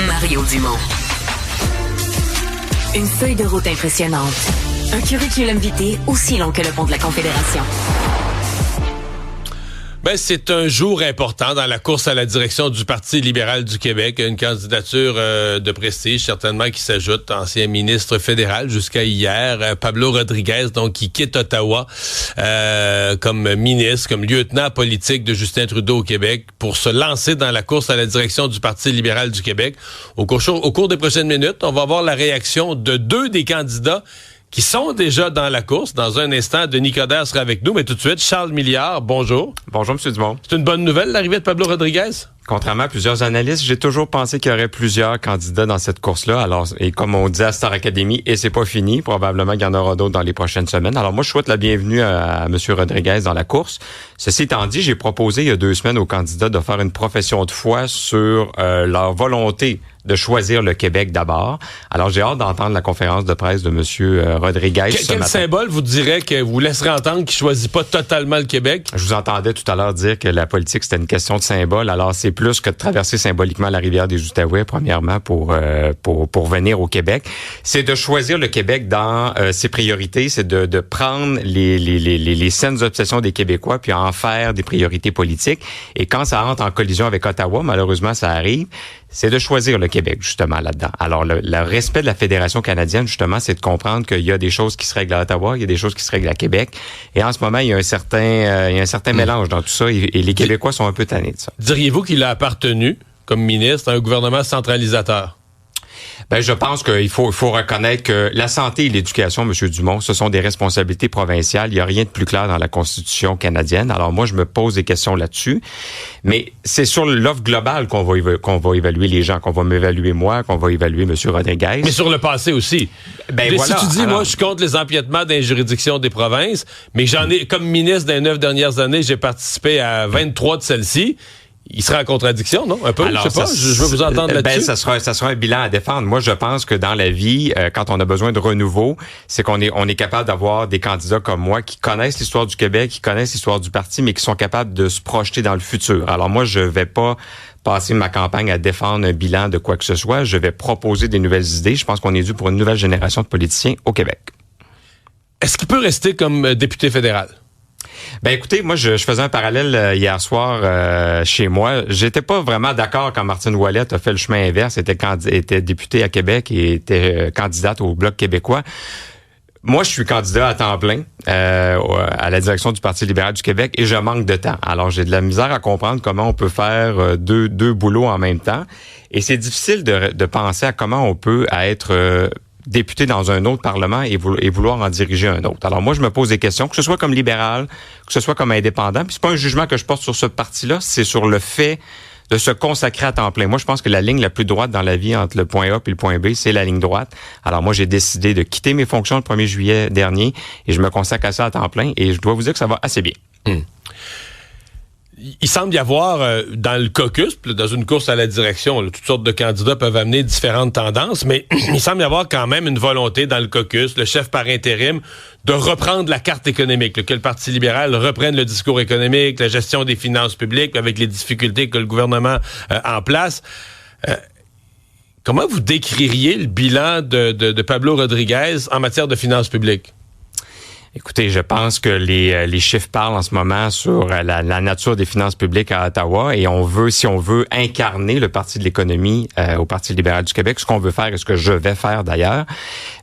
Mario Dumont. Une feuille de route impressionnante. Un curriculum vitae aussi long que le pont de la Confédération. Ben, c'est un jour important dans la course à la direction du Parti libéral du Québec. Une candidature de prestige, certainement, qui s'ajoute. Ancien ministre fédéral jusqu'à hier, Pablo Rodriguez, donc qui quitte Ottawa comme ministre, comme lieutenant politique de Justin Trudeau au Québec pour se lancer dans la course à la direction du Parti libéral du Québec. Au cours des prochaines minutes, on va voir la réaction de deux des candidats qui sont déjà dans la course. Dans un instant, Denis Coderre sera avec nous, mais tout de suite, Charles Milliard, bonjour. Bonjour, M. Dumont. C'est une bonne nouvelle, l'arrivée de Pablo Rodriguez? Contrairement à plusieurs analystes, j'ai toujours pensé qu'il y aurait plusieurs candidats dans cette course-là. Alors, et comme on dit à Star Academy, et c'est pas fini, probablement qu'il y en aura d'autres dans les prochaines semaines. Alors moi, je souhaite la bienvenue à M. Rodriguez dans la course. Ceci étant dit, j'ai proposé il y a 2 semaines aux candidats de faire une profession de foi sur leur volonté de choisir le Québec d'abord. Alors, j'ai hâte d'entendre la conférence de presse de M. Rodriguez ce matin. Quel symbole vous dirait que vous laisserez entendre qu'il choisit pas totalement le Québec? Je vous entendais tout à l'heure dire que la politique, c'était une question de symbole. Alors, c'est plus que de traverser symboliquement la rivière des Outaouais, premièrement, pour venir au Québec. C'est de choisir le Québec dans ses priorités. C'est de prendre les saines obsessions des Québécois puis en faire des priorités politiques. Et quand ça entre en collision avec Ottawa, malheureusement, ça arrive, c'est de choisir le Québec, justement, là-dedans. Alors, le respect de la Fédération canadienne, justement, c'est de comprendre qu'il y a des choses qui se règlent à Ottawa, il y a des choses qui se règlent à Québec. Et en ce moment, il y a un certain mélange dans tout ça et les Québécois sont un peu tannés de ça. Diriez-vous qu'il a appartenu, comme ministre, à un gouvernement centralisateur? Ben, je pense qu'il faut reconnaître que la santé et l'éducation, M. Dumont, ce sont des responsabilités provinciales. Il n'y a rien de plus clair dans la Constitution canadienne. Alors moi, je me pose des questions là-dessus. Mais c'est sur l'offre globale qu'on va évaluer les gens, qu'on va m'évaluer moi, qu'on va évaluer M. Rodriguez. Mais sur le passé aussi. Ben mais voilà, si tu dis, moi, je suis contre les empiètements dans les juridictions des provinces, mais j'en ai, comme ministre des 9 dernières années, j'ai participé à 23 de celles-ci. Il sera en contradiction, non? Un peu, alors, je sais pas, je veux vous entendre là-dessus. Ben, ça sera un bilan à défendre. Moi, je pense que dans la vie, quand on a besoin de renouveau, c'est qu'on est capable d'avoir des candidats comme moi qui connaissent l'histoire du Québec, qui connaissent l'histoire du parti, mais qui sont capables de se projeter dans le futur. Alors moi, je vais pas passer ma campagne à défendre un bilan de quoi que ce soit. Je vais proposer des nouvelles idées. Je pense qu'on est dû pour une nouvelle génération de politiciens au Québec. Est-ce qu'il peut rester comme député fédéral? Ben écoutez, moi je faisais un parallèle hier soir chez moi. J'étais pas vraiment d'accord quand Martine Ouellette a fait le chemin inverse, était députée à Québec et était candidate au Bloc québécois. Moi, je suis candidat à temps plein à la direction du Parti libéral du Québec et je manque de temps. Alors, j'ai de la misère à comprendre comment on peut faire deux boulots en même temps. Et c'est difficile de penser à comment on peut être député dans un autre parlement et vouloir en diriger un autre. Alors moi, je me pose des questions, que ce soit comme libéral, que ce soit comme indépendant. Puis c'est pas un jugement que je porte sur ce parti-là, c'est sur le fait de se consacrer à temps plein. Moi, je pense que la ligne la plus droite dans la vie entre le point A et le point B, c'est la ligne droite. Alors moi, j'ai décidé de quitter mes fonctions le 1er juillet dernier et je me consacre à ça à temps plein et je dois vous dire que ça va assez bien. Il semble y avoir dans le caucus, dans une course à la direction, là, toutes sortes de candidats peuvent amener différentes tendances, mais il semble y avoir quand même une volonté dans le caucus, le chef par intérim, de reprendre la carte économique, que le Parti libéral reprenne le discours économique, la gestion des finances publiques, avec les difficultés que le gouvernement en place. Comment vous décririez le bilan de Pablo Rodriguez en matière de finances publiques? Écoutez, je pense que les chiffres parlent en ce moment sur la nature des finances publiques à Ottawa et si on veut incarner le Parti de l'économie au Parti libéral du Québec, ce qu'on veut faire et ce que je vais faire d'ailleurs,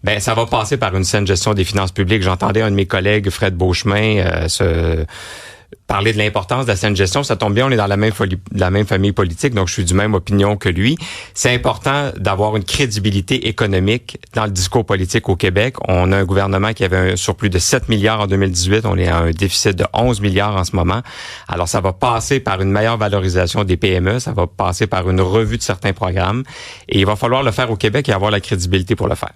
ben ça va passer par une saine gestion des finances publiques. J'entendais un de mes collègues, Fred Beauchemin, parler de l'importance de la saine gestion. Ça tombe bien, on est dans la même famille politique, donc je suis du même opinion que lui. C'est important d'avoir une crédibilité économique dans le discours politique au Québec. On a un gouvernement qui avait un surplus de 7 milliards en 2018. On est à un déficit de 11 milliards en ce moment. Alors, ça va passer par une meilleure valorisation des PME. Ça va passer par une revue de certains programmes. Et il va falloir le faire au Québec et avoir la crédibilité pour le faire.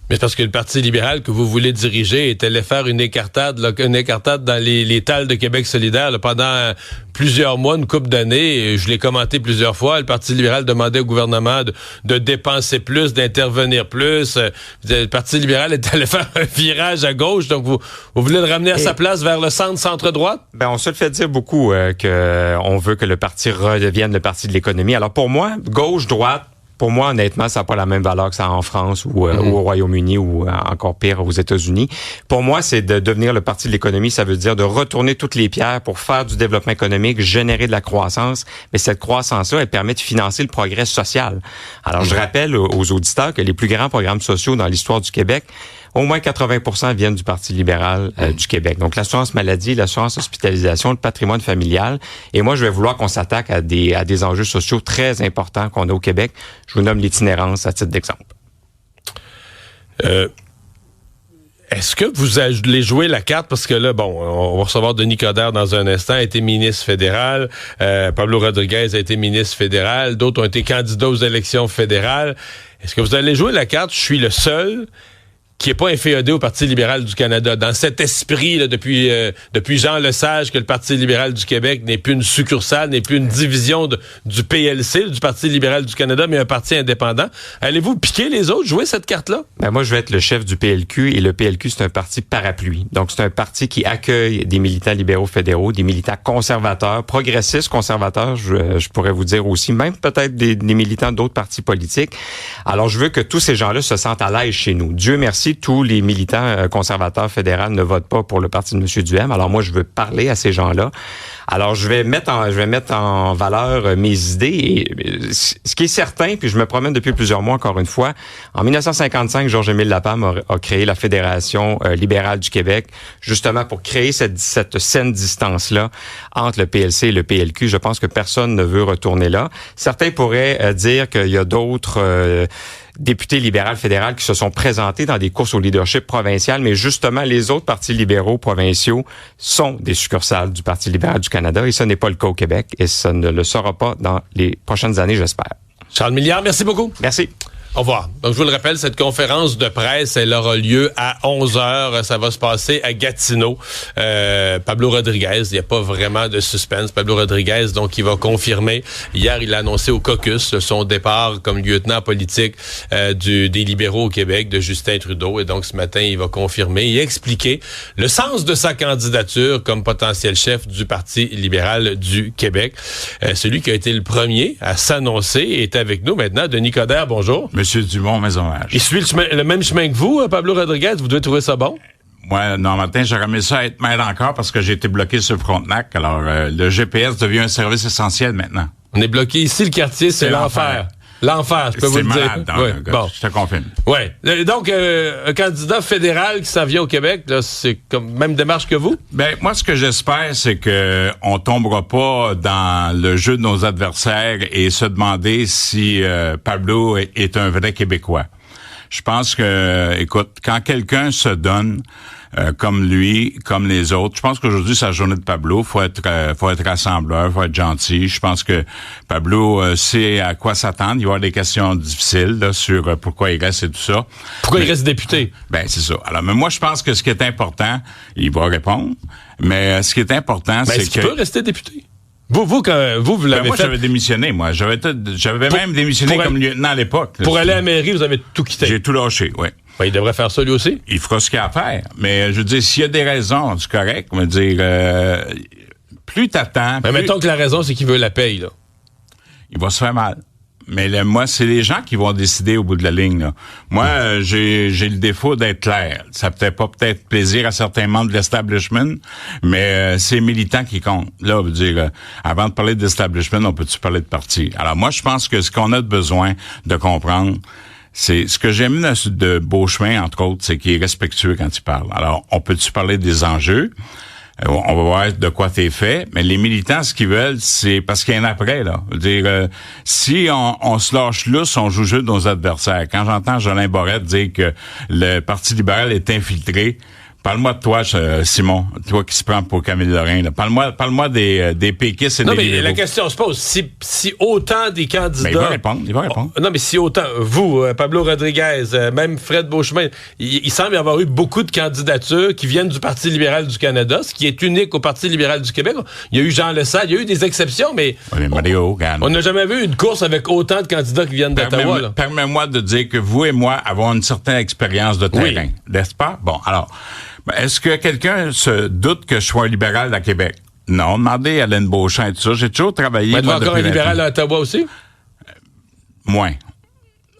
Mais c'est parce que le Parti libéral que vous voulez diriger est allé faire une écartade dans les talles de Québec solidaire là, pendant plusieurs mois, une couple d'années. Je l'ai commenté plusieurs fois. Le Parti libéral demandait au gouvernement de dépenser plus, d'intervenir plus. Le Parti libéral est allé faire un virage à gauche. Donc, vous voulez le ramener à sa place vers le centre-droite? Ben, on se le fait dire beaucoup qu'on veut que le parti redevienne le parti de l'économie. Alors, pour moi, gauche-droite, pour moi, honnêtement, ça n'a pas la même valeur que ça a en France ou au Royaume-Uni ou encore pire aux États-Unis. Pour moi, c'est de devenir le parti de l'économie. Ça veut dire de retourner toutes les pierres pour faire du développement économique, générer de la croissance. Mais cette croissance-là, elle permet de financer le progrès social. Alors, je rappelle aux auditeurs que les plus grands programmes sociaux dans l'histoire du Québec, au moins 80% viennent du Parti libéral du Québec. Donc, l'assurance maladie, l'assurance hospitalisation, le patrimoine familial. Et moi, je vais vouloir qu'on s'attaque à des enjeux sociaux très importants qu'on a au Québec. Je vous nomme l'itinérance à titre d'exemple. Est-ce que vous allez jouer la carte? Parce que là, on va recevoir Denis Coderre dans un instant, a été ministre fédéral. Pablo Rodriguez a été ministre fédéral. D'autres ont été candidats aux élections fédérales. Est-ce que vous allez jouer la carte? Je suis le seul qui est pas inféodé au Parti libéral du Canada. Dans cet esprit, là, depuis Jean Lesage, que le Parti libéral du Québec n'est plus une succursale, n'est plus une division du PLC, du Parti libéral du Canada, mais un parti indépendant. Allez-vous piquer les autres, jouer cette carte-là? Ben moi, je vais être le chef du PLQ, et le PLQ, c'est un parti parapluie. Donc, c'est un parti qui accueille des militants libéraux fédéraux, des militants conservateurs, progressistes conservateurs, je pourrais vous dire aussi, même peut-être des militants d'autres partis politiques. Alors, je veux que tous ces gens-là se sentent à l'aise chez nous. Dieu merci, tous les militants conservateurs fédéraux ne votent pas pour le parti de M. Duhem. Alors moi, je veux parler à ces gens-là. Alors, je vais mettre en valeur mes idées. Et ce qui est certain, puis je me promène depuis plusieurs mois, encore une fois, en 1955, Georges-Émile Lapalme a créé la Fédération libérale du Québec, justement pour créer cette saine distance-là entre le PLC et le PLQ. Je pense que personne ne veut retourner là. Certains pourraient dire qu'il y a d'autres députés libéraux fédéraux qui se sont présentés dans des courses au leadership provincial, mais justement, les autres partis libéraux provinciaux sont des succursales du Parti libéral du Canada, et ce n'est pas le cas au Québec, et ça ne le sera pas dans les prochaines années, j'espère. Charles Milliard, merci beaucoup. Merci. Au revoir. Donc, je vous le rappelle, cette conférence de presse, elle aura lieu à 11h. Ça va se passer à Gatineau. Pablo Rodriguez, il n'y a pas vraiment de suspense. Pablo Rodriguez, donc, il va confirmer. Hier, il a annoncé au caucus son départ comme lieutenant politique des libéraux au Québec, de Justin Trudeau. Et donc, ce matin, il va confirmer et expliquer le sens de sa candidature comme potentiel chef du Parti libéral du Québec. Celui qui a été le premier à s'annoncer est avec nous maintenant. Denis Coderre, bonjour. Monsieur Dumont, mes hommages. Il suit le même chemin que vous, Pablo Rodriguez. Vous devez trouver ça bon? Moi, non, matin, j'aurais aimé ça être maire encore parce que j'ai été bloqué sur Frontenac. Alors, le GPS devient un service essentiel maintenant. On est bloqué ici, le quartier, c'est l'enfer. L'enfer, je peux vous le dire. C'est malade, bon. Je te confirme. Oui. Donc, un candidat fédéral qui s'en vient au Québec, là, c'est comme même démarche que vous? Ben, moi, ce que j'espère, c'est que on tombera pas dans le jeu de nos adversaires et se demander si Pablo est un vrai Québécois. Je pense que, écoute, quand quelqu'un se donne comme lui, comme les autres, je pense qu'aujourd'hui, c'est la journée de Pablo. Faut être rassembleur, faut être gentil. Je pense que Pablo sait à quoi s'attendre. Il va y avoir des questions difficiles là, sur pourquoi il reste et tout ça. Pourquoi il reste député? Ben, c'est ça. Alors, mais moi, je pense que ce qui est important, il va répondre, mais ce qui est important, c'est est-ce qu'il peut rester député? Vous l'avez moi, fait. j'avais démissionné, moi. J'avais même démissionné comme lieutenant à l'époque. Pour aller à la mairie, vous avez tout quitté. J'ai tout lâché, oui. Ben, il devrait faire ça lui aussi. Il fera ce qu'il a à faire. Mais je veux dire, s'il y a des raisons, c'est correct. On va dire, plus t'attends. Mais mettons que la raison, c'est qu'il veut la paye, là. Il va se faire mal. Mais moi, c'est les gens qui vont décider au bout de la ligne. Là. Moi, j'ai le défaut d'être clair. Ça peut-être plaisir à certains membres de l'establishment, mais c'est les militants qui comptent. Là, on veut dire, avant de parler d'establishment, on peut-tu parler de parti? Alors moi, je pense que ce qu'on a besoin de comprendre, c'est ce que j'aime de Beauchemin, entre autres, c'est qu'il est respectueux quand il parle. Alors, on peut-tu parler des enjeux? On va voir de quoi t'es fait, mais les militants, ce qu'ils veulent, c'est parce qu'il y en a après, là. Je veux dire, si on se lâche lousse, on joue juste nos adversaires. Quand j'entends Jolin Barrette dire que le Parti libéral est infiltré Parle-moi de toi, Simon, toi qui se prends pour Camille Lorrain. Là. Parle-moi des péquistes et des libéraux. Non, mais la question se pose, si autant des candidats... Ben, il va répondre. Non, mais si autant, vous, Pablo Rodriguez, même Fred Beauchemin, il semble y avoir eu beaucoup de candidatures qui viennent du Parti libéral du Canada, ce qui est unique au Parti libéral du Québec. Il y a eu Jean Lesage, il y a eu des exceptions, mais on n'a jamais vu une course avec autant de candidats qui viennent d'Ottawa. Permets-moi de dire que vous et moi avons une certaine expérience de terrain, n'est-ce pas? Bon, alors... Est-ce que quelqu'un se doute que je sois un libéral à Québec? Non, demandez à Alain Beauchamp et tout ça. J'ai toujours travaillé... Mais tu es encore un libéral à Ottawa aussi? Moins.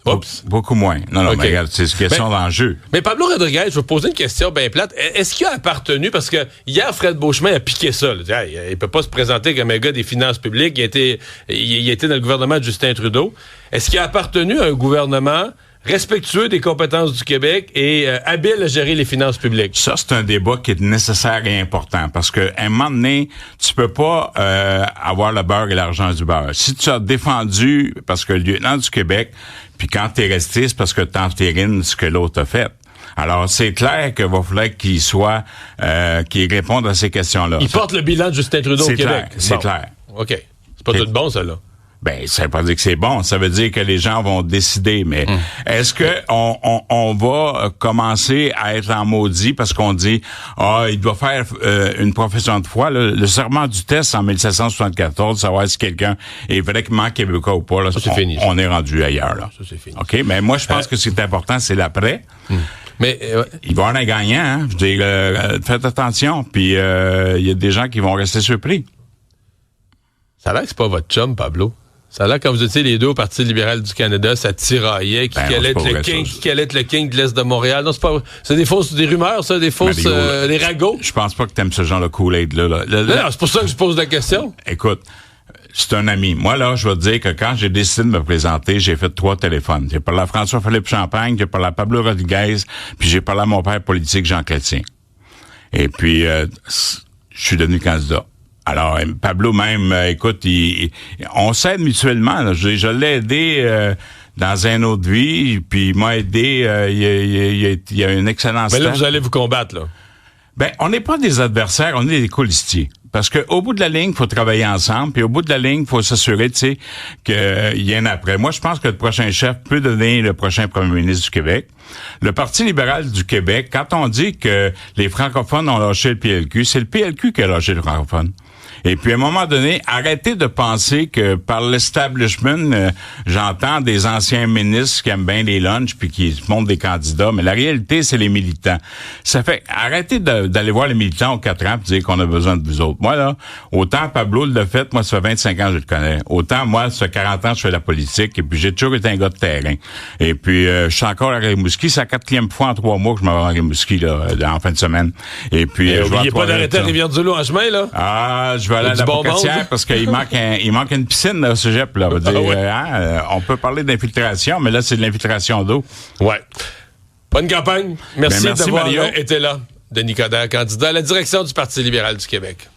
Oups. Beaucoup moins. Non, okay. Mais regarde, c'est une question d'enjeu. Mais Pablo Rodriguez, je vais vous poser une question bien plate. Est-ce qu'il a appartenu, parce que hier, Fred Beauchemin a piqué ça. Là. Il peut pas se présenter comme un gars des finances publiques. Il était dans le gouvernement de Justin Trudeau. Est-ce qu'il a appartenu à un gouvernement respectueux des compétences du Québec et habile à gérer les finances publiques? Ça, c'est un débat qui est nécessaire et important parce que à un moment donné, tu peux pas avoir le beurre et l'argent du beurre. Si tu as défendu, parce que le lieutenant du Québec, puis quand t'es resté, c'est parce que t'entérines ce que l'autre a fait. Alors, c'est clair qu'il va falloir qu'il soit, qu'il réponde à ces questions-là. Il porte le bilan de Justin Trudeau au Québec. C'est clair. OK. C'est pas tout bon, ça, là. Ben, ça veut pas dire que c'est bon. Ça veut dire que les gens vont décider. Mais est-ce que on va commencer à être en maudit parce qu'on dit, il doit faire une profession de foi. Là, le serment du test en 1774, savoir si quelqu'un est vraiment québécois ou pas. Là, ça, c'est fini, on est rendu ailleurs. Là. Ça, c'est fini. OK, mais moi, je pense que ce qui est important, c'est l'après. Mais il va y avoir un gagnant. Hein? Je veux dire, faites attention. Puis il y a des gens qui vont rester surpris. Ça a l'air que c'est pas votre chum, Pablo. Ça a l'air, quand vous étiez les deux au Parti libéral du Canada, ça tiraillait, qui allait être le king de l'Est de Montréal. Non, c'est pas, c'est des rumeurs, ça, des fausses, des ragots. Je pense pas que t'aimes ce genre de Kool-Aid, là. Non, c'est pour ça que je pose la question. Écoute, c'est un ami. Moi, là, je vais te dire que quand j'ai décidé de me présenter, j'ai fait 3 téléphones. J'ai parlé à François-Philippe Champagne, j'ai parlé à Pablo Rodriguez, puis j'ai parlé à mon père politique, Jean Chrétien. Et puis, je suis devenu candidat. Alors, Pablo même, écoute, on s'aide mutuellement. Là. Je l'ai aidé dans une autre vie, puis il m'a aidé. Il y a une excellence. Mais là, vous allez vous combattre, là. Ben, on n'est pas des adversaires, on est des colistiers. Parce que au bout de la ligne, il faut travailler ensemble, puis au bout de la ligne, il faut s'assurer, tu sais, qu'il y en a après. Moi, je pense que le prochain chef peut devenir le prochain premier ministre du Québec. Le Parti libéral du Québec, quand on dit que les francophones ont lâché le PLQ, c'est le PLQ qui a lâché le francophone. Et puis, à un moment donné, arrêtez de penser que par l'establishment, j'entends des anciens ministres qui aiment bien les lunchs puis qui montrent des candidats, mais la réalité, c'est les militants. Ça fait, arrêtez d'aller voir les militants aux 4 ans et dire qu'on a besoin de vous autres. Moi, là, autant Pablo le fait, moi, ça fait 25 ans que je le connais. Autant, moi, ça fait 40 ans que je fais la politique et puis j'ai toujours été un gars de terrain. Et puis, je suis encore à Rimouski. C'est la 4e fois en 3 mois que je m'en vais à Rimouski, là, en fin de semaine. Et puis, je n'oubliez pas d'arrêter à Rivière-du-Loup en chemin, là. Je vais aller à la Pocatière parce qu'il manque une piscine là, au cégep. Là, on peut parler d'infiltration, mais là, c'est de l'infiltration d'eau. Ouais. Bonne campagne. Merci d'avoir Mario. été là. Denis Coderre, candidat à la direction du Parti libéral du Québec.